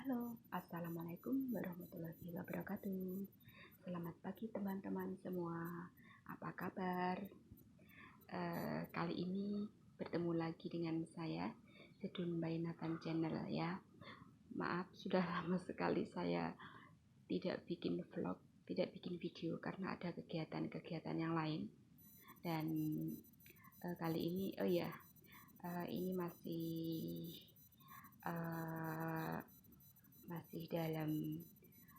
Halo, assalamualaikum warahmatullahi wabarakatuh. Selamat pagi teman-teman semua. Apa kabar? Kali ini bertemu lagi dengan saya, Sedun by Nathan Channel ya. Maaf, sudah lama sekali saya tidak bikin vlog, tidak bikin video karena ada kegiatan-kegiatan yang lain. Dan kali ini, ini masih dalam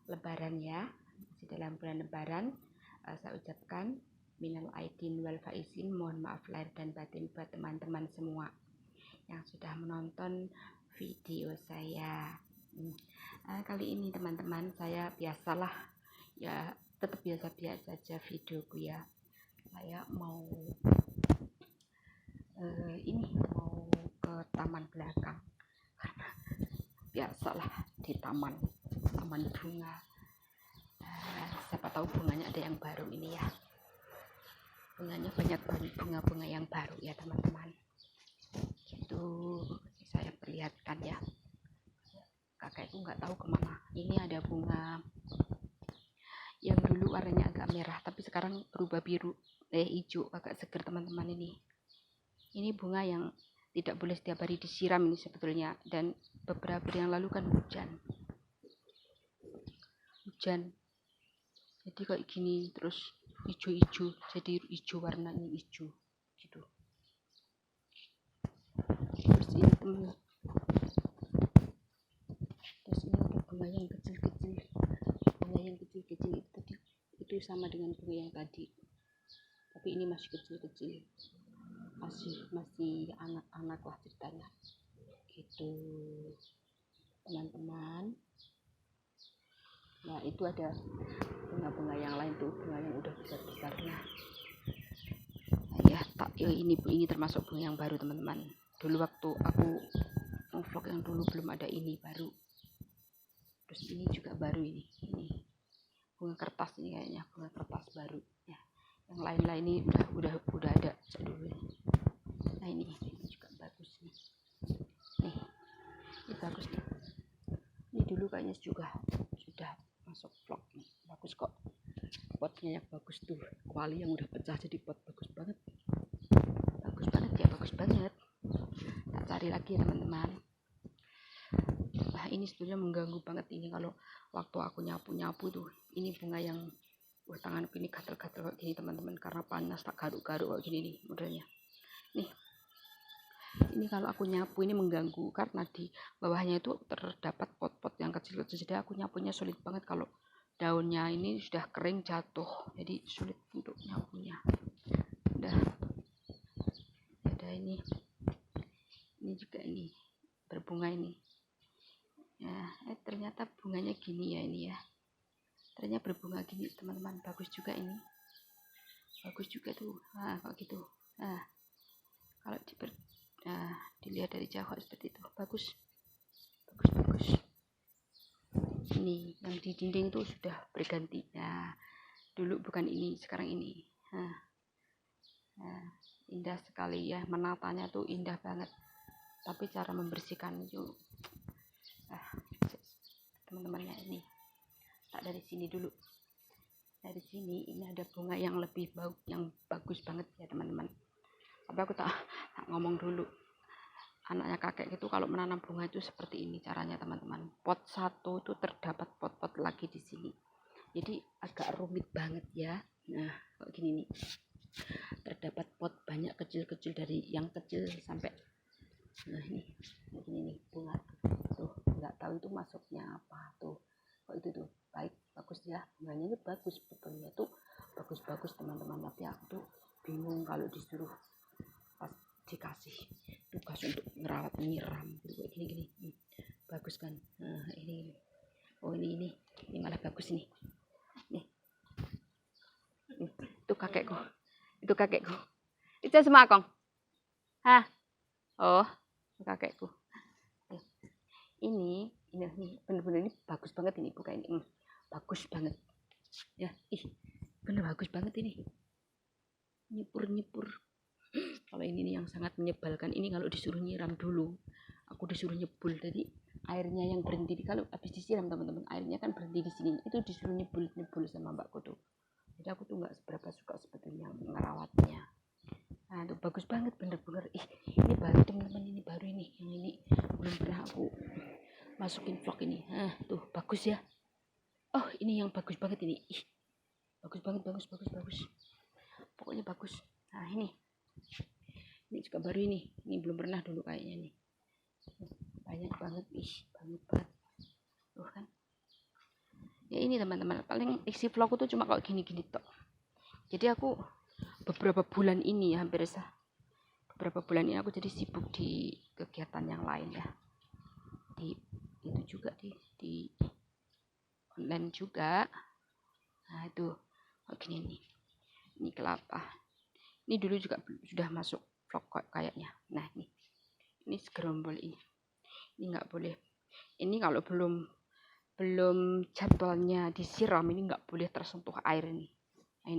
lebaran ya, masih dalam bulan lebaran. Saya ucapkan minal aidin wal faizin, mohon maaf lahir dan batin buat teman-teman semua yang sudah menonton video saya. Kali ini teman-teman, saya biasalah ya, tetap biasa-biasa saja videoku ya. Saya mau mau ke taman belakang karena biasalah di taman bunga. Siapa tahu bunganya ada yang baru ini ya. Bunganya banyak banget, bunga-bunga yang baru ya teman-teman. Gitu saya perlihatkan ya. Kakakku nggak tahu kemana. Ini ada bunga yang dulu warnanya agak merah tapi sekarang berubah biru, hijau, agak seger teman-teman ini. Ini bunga yang tidak boleh setiap hari disiram ini sebetulnya, dan beberapa hari yang lalu kan hujan jadi kayak gini, terus hijau-hijau, jadi hijau, warnanya hijau gitu. Terus ini ada bunga yang kecil-kecil. Bunga yang kecil-kecil itu sama dengan bunga yang tadi, tapi ini masih kecil-kecil, masih anak-anak lah ceritanya gitu teman-teman. Nah itu ada bunga-bunga yang lain tuh, bunga yang udah besar-besar. Ini termasuk bunga yang baru teman-teman. Dulu waktu aku vlog yang dulu belum ada ini, baru. Terus ini juga baru, ini bunga kertas, ini kayaknya bunga kertas baru ya. Yang lain-lain ini udah ada dulu. Nah ini juga bagus nih. Ini bagus nih. Ini dulu kayaknya juga sudah masuk vlog nih. Bagus kok. Potnya yang bagus tuh. Kuali yang udah pecah jadi pot bagus banget. Bagus banget. Tak cari lagi ya teman-teman. Nah ini sebetulnya mengganggu banget ini kalau waktu aku nyapu tuh. Ini bunga yang tanganku ini gatel-gatel kayak gini teman-teman, karena panas, tak garuk-garuk kayak gini nih modelnya. Ini kalau aku nyapu ini mengganggu karena di bawahnya itu terdapat pot-pot yang kecil-kecil, jadi aku nyapunya sulit banget kalau daunnya ini sudah kering jatuh, jadi sulit untuk nyapunya. Ada ini juga ini berbunga ini ya. Ternyata bunganya gini ya, ini ya, ternyata berbunga gini teman-teman. Bagus juga ini, bagus juga tuh. Nah kok gitu. Nah kalau dilihat dari jauh seperti itu, bagus. Ini yang di dinding tuh sudah berganti. Nah dulu bukan ini, sekarang ini. Indah sekali ya, menatanya tuh indah banget, tapi cara membersihkan itu teman-temannya. Ini tak dari sini dulu. Dari sini ini ada bunga yang lebih yang bagus banget ya teman-teman. Tapi aku tak ngomong dulu. Anaknya kakek itu kalau menanam bunga itu seperti ini caranya teman-teman. Pot satu itu terdapat pot-pot lagi di sini. Jadi agak rumit banget ya. Nah kayak gini nih. Terdapat pot banyak kecil-kecil, dari yang kecil sampai ini nih bunga tuh, nggak tahu itu masuknya apa tuh. Kok itu tuh bagus ya, bunganya itu bagus, betulnya tuh bagus teman-teman. Tapi aku tuh bingung kalau disuruh pas dikasih tugas untuk ngerawat, nyiram gitu kayak gini. Bagus kan. Nah ini malah bagus nih. Itu kakekku itu semua kong. Kakekku ini bener-bener ini bagus banget ini buka ini. Bagus banget ya, bener bagus banget ini, nyepur. Kalau ini yang sangat menyebalkan ini kalau disuruh nyiram dulu, aku disuruh nyebul, jadi airnya yang berhenti kalau habis disiram teman-teman, airnya kan berhenti di sini, itu disuruh nyebul sama mbakku tuh. Jadi aku tuh nggak seberapa suka sebetulnya ngerawatnya. Nah itu bagus banget bener-bener. Ini baru teman-teman, ini baru ini, yang ini belum pernah aku masukin vlog ini. Nah tuh bagus ya. Oh ini yang bagus banget ini. Bagus banget, bagus. Pokoknya bagus. Nah ini juga baru ini belum pernah dulu kayaknya nih. Banyak banget, banyak banget. Tuh kan. Ya ini teman-teman, paling isi vlog itu cuma kayak gini-gini tok. Jadi aku beberapa bulan ini aku jadi sibuk di kegiatan yang lain ya. Itu juga di online juga. Nah itu kayak gini nih. Ini kelapa. Ini dulu juga sudah masuk vlog kayaknya. Nah ini segerombol ini nggak boleh. Ini kalau belum jadwalnya disiram ini nggak boleh tersentuh air ini. Nah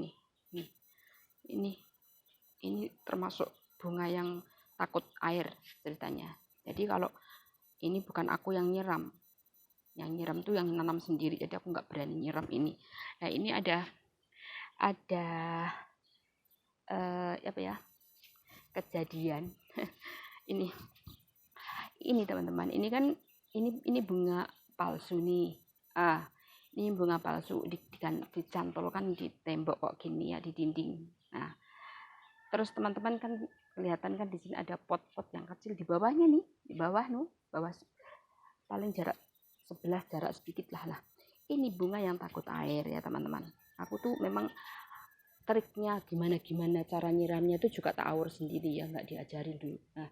ini termasuk bunga yang takut air ceritanya. Jadi kalau ini bukan aku yang nyiram tuh yang nanam sendiri, jadi aku nggak berani nyiram ini. Nah ini ada apa ya, kejadian ini teman-teman, ini kan ini bunga palsu nih. Ini bunga palsu dicantolkan di tembok kok gini ya, di dinding. Nah terus teman-teman kan kelihatan kan di sini ada pot-pot yang kecil di bawahnya nih, bawah paling jarak sebelah jarak sedikit lah. Ini bunga yang takut air ya teman-teman. Aku tuh memang triknya gimana cara nyiramnya itu juga tak awur sendiri ya, nggak diajarin dulu. Nah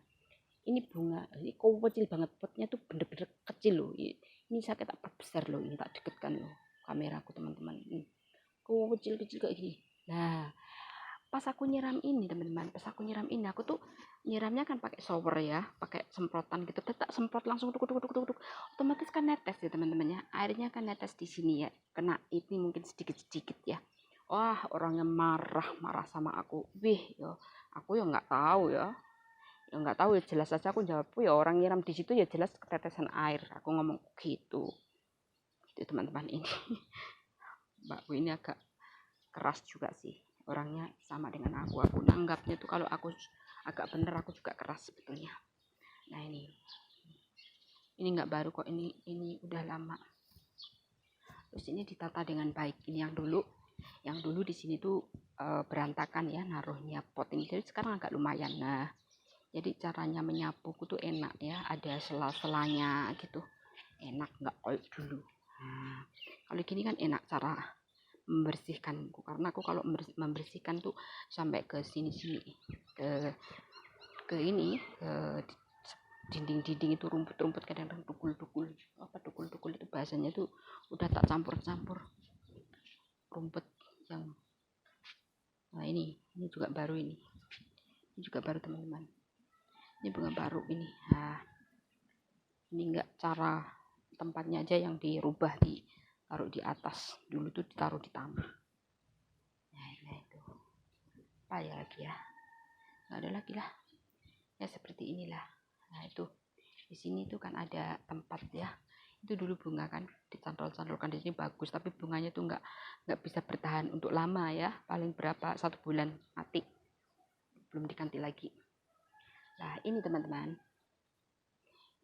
ini bunga ini kecil banget, potnya tuh bener-bener kecil loh. Ini saya tak perbesar loh, ini tak deketkan loh kameraku teman-teman. Kecil kayak gini. Nah pas aku nyiram ini teman-teman, aku tuh nyiramnya kan pakai shower ya, pakai semprotan gitu, tak semprot langsung tuk, otomatis kan netes ya teman-teman ya, airnya kan netes di sini ya, kena ini mungkin sedikit ya. Wah orangnya marah sama aku. Aku ya nggak tahu ya, jelas saja aku jawab ya, orang nyiram di situ ya jelas ketetesan air, aku ngomong gitu teman-teman. Ini mbakku ini agak keras juga sih orangnya, sama dengan aku nanggapnya tuh kalau aku agak bener aku juga keras sebetulnya. Nah ini nggak baru kok, ini udah lama. Terus ini ditata dengan baik. Ini yang dulu di sini tuh berantakan ya naruhnya pot ini, jadi sekarang agak lumayan. Nah jadi caranya menyapu tuh enak ya, ada sela-selanya gitu, enak, nggak kayak dulu. Nah kalau gini kan enak cara membersihkanku, karena aku kalau membersihkan tuh sampai ke sini ke ini, ke dinding itu rumput kadang-kadang tukul itu bahasanya tuh udah tak campur rumput yang. Nah ini juga baru, ini juga baru teman-teman, ini bunga baru ini. Nah ini enggak, cara tempatnya aja yang dirubah, ditaruh di atas, dulu tuh ditaruh di tanah. Nah itu apa ya lagi ya, nggak ada lagi lah ya, seperti inilah. Nah itu di sini tuh kan ada tempat ya, itu dulu bunga kan dicantol-cantolkan di sini bagus, tapi bunganya tuh nggak bisa bertahan untuk lama ya, paling berapa 1 bulan mati, belum diganti lagi. Nah ini teman-teman,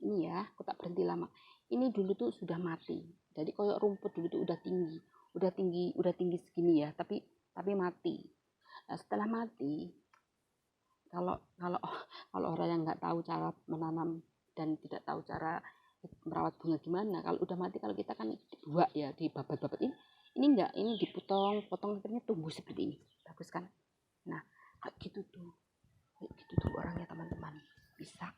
ini ya aku tak berhenti lama, ini dulu tuh sudah mati, jadi koyok rumput dulu tuh udah tinggi segini ya, tapi mati. Nah setelah mati, kalau orang yang nggak tahu cara menanam dan tidak tahu cara merawat bunga gimana, kalau udah mati, kalau kita kan dibuat ya, dibabat ini enggak, ini dipotong akhirnya tumbuh seperti ini, bagus kan. Nah kayak gitu tuh orangnya teman-teman, bisa.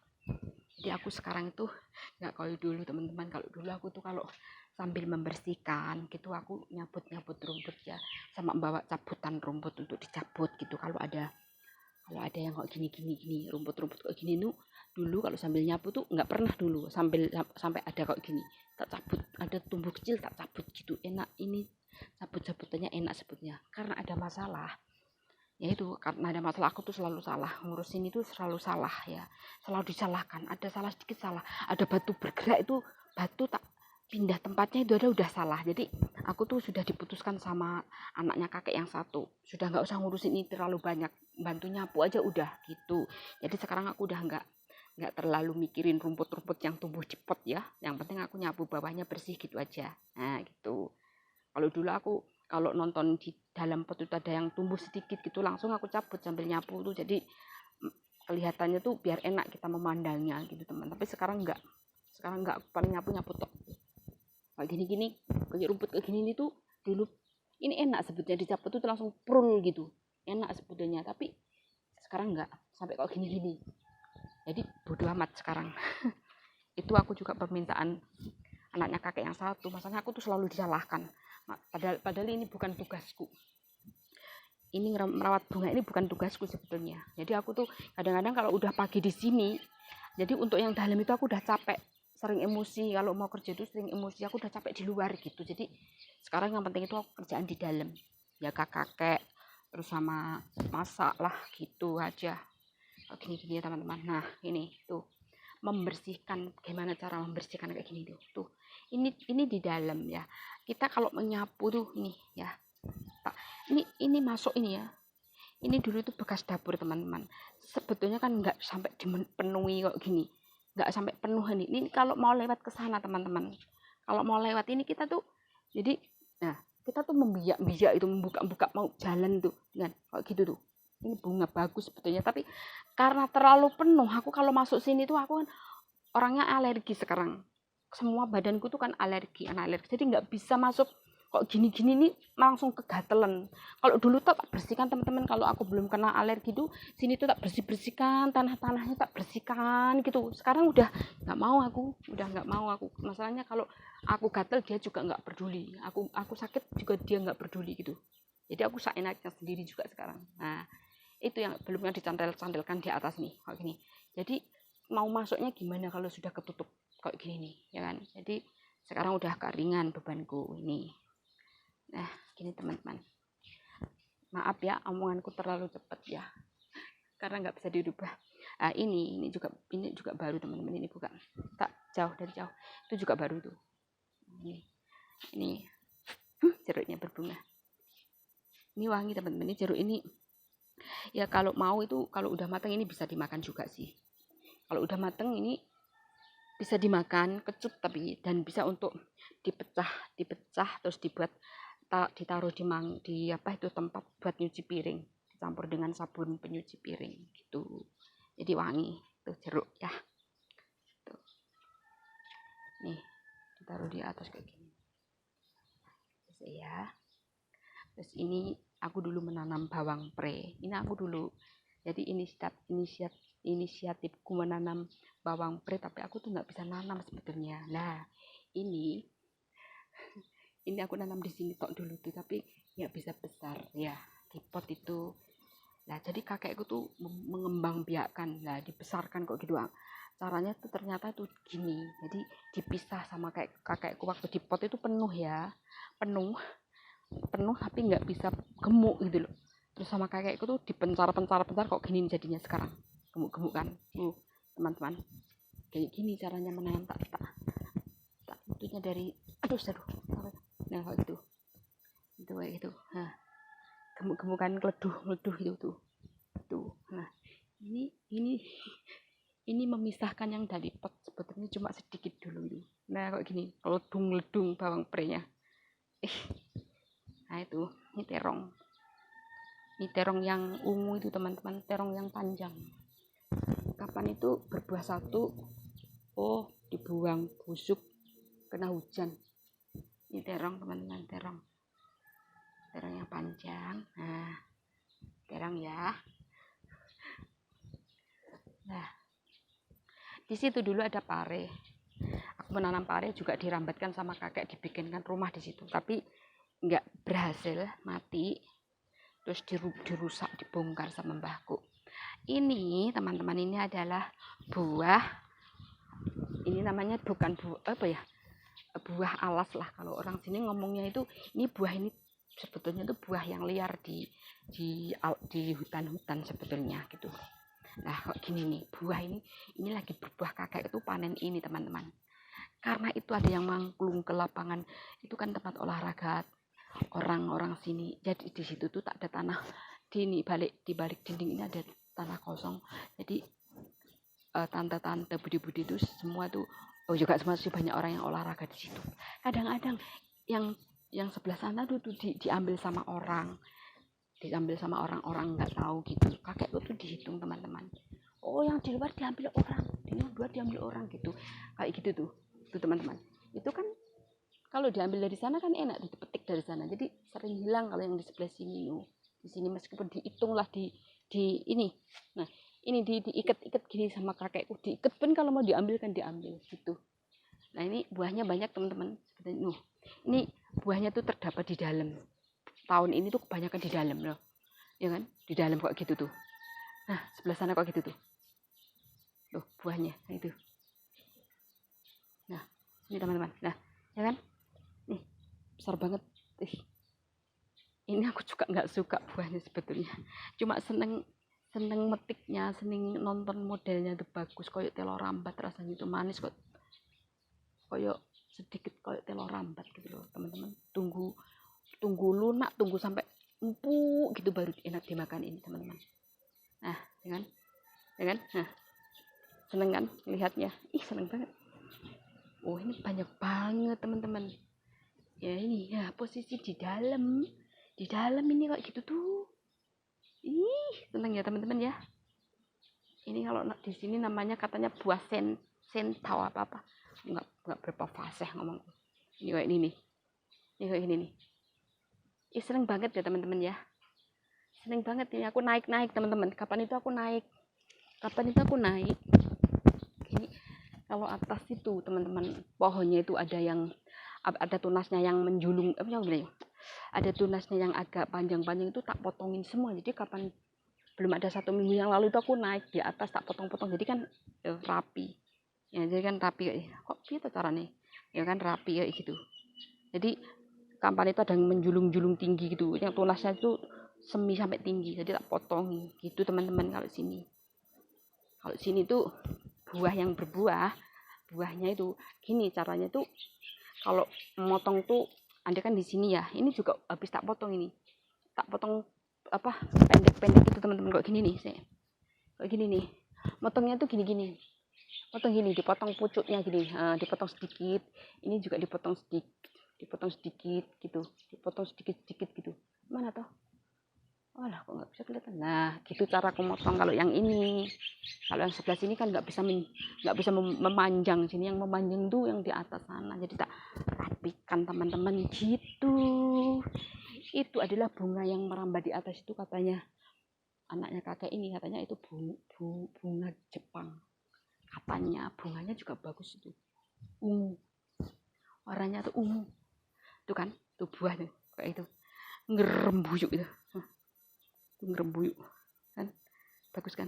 Jadi aku sekarang itu nggak kayak dulu teman-teman. Kalau dulu aku tuh kalau sambil membersihkan gitu, aku nyabut rumput ya, sama bawa cabutan rumput untuk dicabut gitu. Kalau ada yang kayak gini rumput kayak gini tuh, dulu kalau sambil nyapu tuh nggak pernah dulu sampai ada kayak gini tak cabut, ada tumbuh kecil tak cabut gitu, enak. Ini cabut-cabutannya enak sebetulnya, karena ada masalah ya, itu karena ada masalah aku tuh selalu salah ngurusin itu, selalu salah ya, selalu disalahkan, ada salah sedikit salah, ada batu bergerak itu batu tak pindah tempatnya itu udah salah. Jadi aku tuh sudah diputuskan sama anaknya kakek yang satu, sudah nggak usah ngurusin ini terlalu banyak, bantu nyapu aja udah gitu. Jadi sekarang aku udah nggak terlalu mikirin rumput-rumput yang tumbuh di pot ya, yang penting aku nyapu bawahnya bersih gitu aja. Nah gitu. Kalau dulu aku kalau nonton di dalam pot itu ada yang tumbuh sedikit gitu, langsung aku cabut sambil nyapu tuh, jadi kelihatannya tuh biar enak kita memandangnya gitu teman. Tapi sekarang nggak aku paling nyapu tok kayak gini-gini, kayak rumput kayak gini tuh dulu ini enak sebetulnya, dicapu tuh langsung prul gitu, enak sebetulnya. Tapi sekarang nggak, sampai kayak gini-gini, jadi bodoh amat sekarang. Itu aku juga permintaan anaknya kakek yang satu, masalahnya aku tuh selalu disalahkan, padahal ini bukan tugasku. Ini merawat bunga ini bukan tugasku sebetulnya. Jadi aku tuh kadang-kadang kalau udah pagi di sini, jadi untuk yang dalam itu aku udah capek, sering emosi. Kalau mau kerja itu sering emosi, aku udah capek di luar gitu. Jadi sekarang yang penting itu aku kerjaan di dalam, jaga kakek, terus sama masak lah gitu aja. Gini-gini ya teman-teman. Nah ini tuh membersihkan, gimana cara membersihkan kayak gini tuh. Ini di dalam ya. Kita kalau menyapu tuh ini ya. Ini masuk ini ya. Ini dulu itu bekas dapur teman-teman. Sebetulnya kan nggak sampai dipenuhi kok gini. Nggak sampai penuh ini. Ini kalau mau lewat ke sana teman-teman. Kalau mau lewat ini kita tuh jadi nah, kita tuh membiak-biak itu, membuka-buka mau jalan tuh kan kayak gitu tuh. Ini bunga bagus sebetulnya, tapi karena terlalu penuh, aku kalau masuk sini tuh aku kan orangnya alergi sekarang. Semua badanku tuh kan alergi. Jadi nggak bisa masuk kok gini-gini nih, langsung kegatelan. Kalau dulu tuh tak bersihkan teman-teman, kalau aku belum kena alergi tuh sini tuh tak bersihkan, tanah-tanahnya tak bersihkan gitu. Sekarang udah nggak mau aku. Masalahnya kalau aku gatel dia juga nggak peduli. Aku sakit juga dia nggak peduli gitu. Jadi aku seenaknya sendiri juga sekarang. Nah itu yang belumnya dicandel-candelkan di atas nih kayak gini. Jadi mau masuknya gimana kalau sudah ketutup kayak gini nih ya kan. Jadi sekarang udah keringan bebanku ini. Nah gini teman-teman, maaf ya omonganku terlalu cepat ya, karena nggak bisa dirubah. Nah, ini juga baru teman-teman, ini bukan tak dari jauh itu juga baru tuh. Ini jeruknya berbunga, ini wangi teman-teman. Ini jeruk ini ya kalau mau itu, kalau udah matang ini bisa dimakan juga sih. Kalau udah matang ini bisa dimakan kecut, tapi dan bisa untuk dipecah terus ditaruh di apa itu tempat buat nyuci piring, dicampur dengan sabun penyuci piring gitu, jadi wangi. Tuh jeruk ya, tuh nih ditaruh di atas kayak gini terus ya. Terus ini aku dulu menanam bawang pre, ini aku dulu, jadi inisiatifku menanam bawang pre, tapi aku tuh nggak bisa nanam sebetulnya. Nah ini aku nanam di sini tok dulu tuh, tapi nggak bisa besar ya di pot itu. Nah jadi kakekku tuh mengembang biakan, nah dibesarkan kok gitu. Caranya tuh ternyata tuh gini, jadi dipisah sama kayak kakekku waktu di pot itu penuh ya, penuh tapi nggak bisa gemuk gitu loh. Terus sama kakekku tuh dipencar kok gini jadinya sekarang gemuk kan. Teman-teman kayak gini caranya menanam, tak itunya dari nah kayak gitu itu kayak gitu. Nah gemuk-gemukan ngeleduh itu tuh. Nah ini memisahkan yang dari pot sebetulnya cuma sedikit dulu itu. Nah kayak gini ledung bawang prenya. Nah itu ini terong yang ungu itu teman-teman, terong yang panjang. Kapan itu berbuah satu, oh dibuang busuk kena hujan. Ini terong teman-teman, terong yang panjang. Nah terong ya. Nah di situ dulu ada pare, aku menanam pare juga dirambatkan sama kakek, dibikinkan rumah di situ, tapi nggak berhasil, mati. Terus dirusak, dibongkar sama mbahku. Ini teman-teman, ini adalah buah, ini namanya bukan buah apa ya, buah alas lah kalau orang sini ngomongnya itu. Ini buah ini sebetulnya itu buah yang liar di hutan-hutan sebetulnya gitu. Nah kok gini nih, buah ini lagi berbuah, kakek itu panen ini teman-teman. karena itu ada yang mangklung ke lapangan, itu kan tempat olahraga orang-orang sini. Jadi di situ tuh tak ada tanah, di balik dinding ini ada tanah kosong. Jadi tante-tante budi-budi itu semua tuh juga masih banyak orang yang olahraga di situ. Kadang-kadang yang sebelah sana tuh diambil sama orang nggak tahu gitu. Kakekku tuh dihitung teman-teman. Oh, yang di luar diambil orang gitu. Kayak gitu tuh teman-teman. Itu kan kalau diambil dari sana kan enak dipetik dari sana. Jadi sering hilang kalau yang di sebelah sini. Di sini meskipun dihitung lah di ini. Nah, ini diikat-ikat gini sama kakekku. Diikat pun kalau mau diambil kan diambil gitu. Nah, ini buahnya banyak teman-teman. Ini buahnya tuh terdapat di dalam. Tahun ini tuh kebanyakan di dalam loh. Ya kan? Di dalam kok gitu tuh. Nah, sebelah sana kok gitu tuh. Tuh, buahnya itu. Nah, ini teman-teman. Nah, ya kan? Nih, besar banget. Ini aku juga nggak suka buahnya sebetulnya. Cuma seneng metiknya, seneng nonton modelnya tuh bagus. Kayak telur rambat rasanya itu manis kok. Kayak sedikit kayak telur rambat gitu loh, teman-teman. Tunggu lunak, tunggu sampai empuk gitu baru enak dimakan ini, teman-teman. Nah, ya kan? Nah, seneng kan lihatnya? Seneng banget. Oh, ini banyak banget, teman-teman. Ya ini ya posisi di dalam ini kok gitu tuh. Seneng ya teman-teman ya. Ini kalau di sini namanya katanya buah sentau apa nggak berapa fasih ngomong. Ini kayak ini nih. Ini kayak gini nih. Seneng banget ya teman-teman ya. Seneng banget ini aku naik teman-teman. Kapan itu aku naik? Ini kalau atas itu teman-teman pohonnya itu ada tunasnya yang menjulung, ada tunasnya yang agak panjang-panjang itu tak potongin semua. Jadi kapan belum ada 1 minggu yang lalu itu aku naik di atas tak potong-potong. Jadi kan rapi. Ya, jadi kan rapi kok gitu caranya. Ya kan rapi kayak gitu. Jadi kapan itu ada yang menjulung-julung tinggi gitu. Yang tunasnya itu semi sampai tinggi. Jadi tak potong gitu teman-teman kalau sini. Kalau sini tuh buah yang berbuah, buahnya itu gini caranya tuh. Kalau motong tuh andai kan di sini ya, ini juga habis tak potong ini. Tak potong pendek-pendek itu teman-teman kok gini nih, kayak gini nih. Motongnya tuh gini-gini. Potong gini, dipotong pucuknya gini, dipotong sedikit. Ini juga dipotong sedikit gitu. Dipotong sedikit-sedikit gitu. Mana toh? Walah, kok nggak bisa kelihatan. Nah, gitu cara aku motong kalau yang ini. Kalau yang sebelah sini kan nggak bisa memanjang. Sini yang memanjang tuh yang di atas sana. Jadi tak rapikan teman-teman gitu. Itu adalah bunga yang merambat di atas itu katanya. Anaknya kakek ini katanya itu bunga Jepang. Katanya bunganya juga bagus itu. Ungu. Warnanya tuh ungu. Tuh kan, tuh buah tuh kayak itu. Ngerembuyuk itu. Ngerembuyuk kan, bagus kan,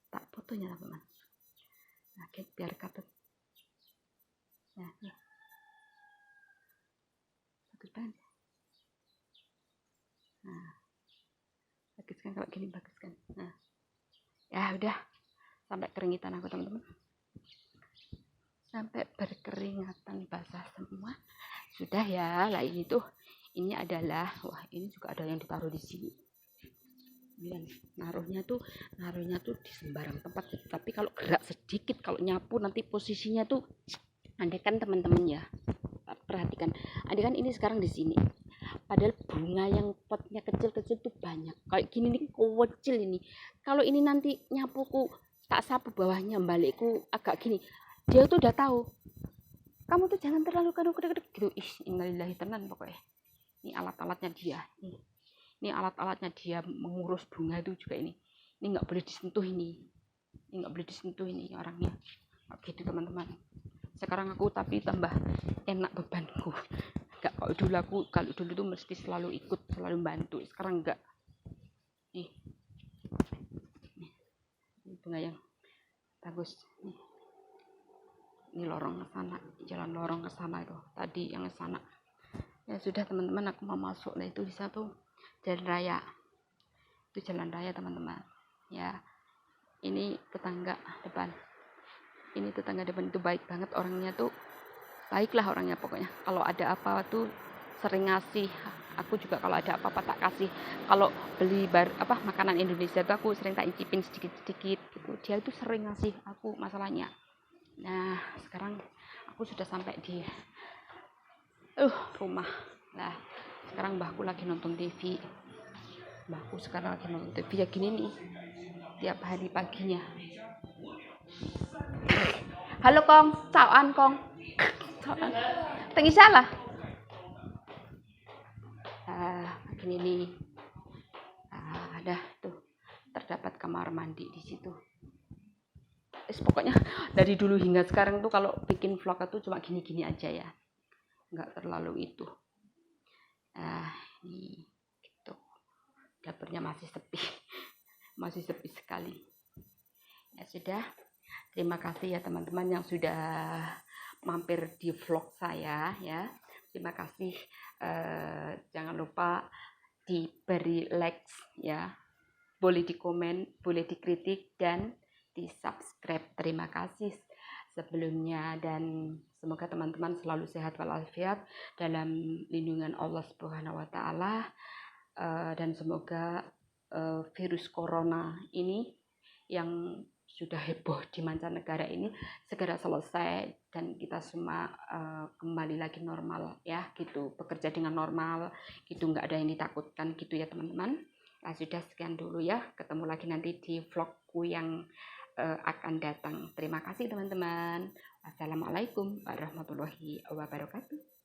tak fotonya teman-teman. Nah, biar katut. Nah, bagus banget. Nah, bagus kan kalau gini, bagus kan. Nah, ya udah sampai keringitan aku teman-teman, sampai berkeringatan basah semua. Sudah ya lah. Ini adalah ini juga ada yang ditaruh di sini. Naruhnya tuh di sembarang tempat. Tapi kalau gerak sedikit, kalau nyapu nanti posisinya tuh, andai kan teman-teman ya perhatikan, andai kan ini sekarang di sini, padahal bunga yang potnya kecil-kecil tuh banyak. Kayak gini nih kecil ini. Kalau ini nanti nyapuku tak sapu bawahnya, balikku agak gini, dia tuh udah tahu. Kamu tuh jangan terlalu kadang-kadang gitu. Innalillahi tenan pokoknya. Ini alat-alatnya dia. Ini alat-alatnya dia mengurus bunga itu juga ini. Ini nggak boleh disentuh ini. Ini nggak boleh disentuh ini orangnya. Gitu teman-teman. Sekarang aku tapi tambah enak bebanku. Kalau dulu tuh mesti selalu ikut, selalu bantu. Sekarang enggak. Nih bunga yang bagus. Ini lorong ke sana, jalan lorong ke sana itu. Tadi yang ke sana. Ya sudah teman-teman, aku mau masuk. Nah itu di satu jalan raya. Itu jalan raya teman-teman. Ya, ini tetangga depan. Ini tetangga depan itu baik banget orangnya tuh, baiklah orangnya pokoknya. Kalau ada apa tuh sering ngasih. Aku juga kalau ada apa-apa tak kasih. Kalau beli makanan Indonesia tuh aku sering tak icipin sedikit-sedikit gitu. Dia itu sering ngasih aku masalahnya. Nah, sekarang aku sudah sampai di rumah. Nah, sekarang mbahku lagi nonton TV. Mbahku sekarang lagi nonton TV ya gini nih. Tiap hari paginya. Halo Kong, cawan Kong. Cawan. Tengi salah. Gini nih. Ada tuh. Terdapat kamar mandi di situ. Pokoknya dari dulu hingga sekarang tuh kalau bikin vlog itu cuma gini-gini aja ya. Nggak terlalu itu. Ini gitu. Dapurnya masih sepi. Masih sepi sekali. Ya sudah. Terima kasih ya teman-teman yang sudah mampir di vlog saya ya. Terima kasih. Jangan lupa diberi like ya. Boleh dikomen, boleh dikritik dan di subscribe. Terima kasih sebelumnya dan semoga teman-teman selalu sehat walafiat dalam lindungan Allah Subhanahu wa taala, dan semoga virus corona ini yang sudah heboh di mancanegara ini segera selesai dan kita semua kembali lagi normal ya gitu, bekerja dengan normal gitu, nggak ada yang ditakutkan gitu ya teman-teman. Nah, sudah sekian dulu ya, ketemu lagi nanti di vlogku yang akan datang. Terima kasih teman-teman. Wassalamualaikum warahmatullahi wabarakatuh.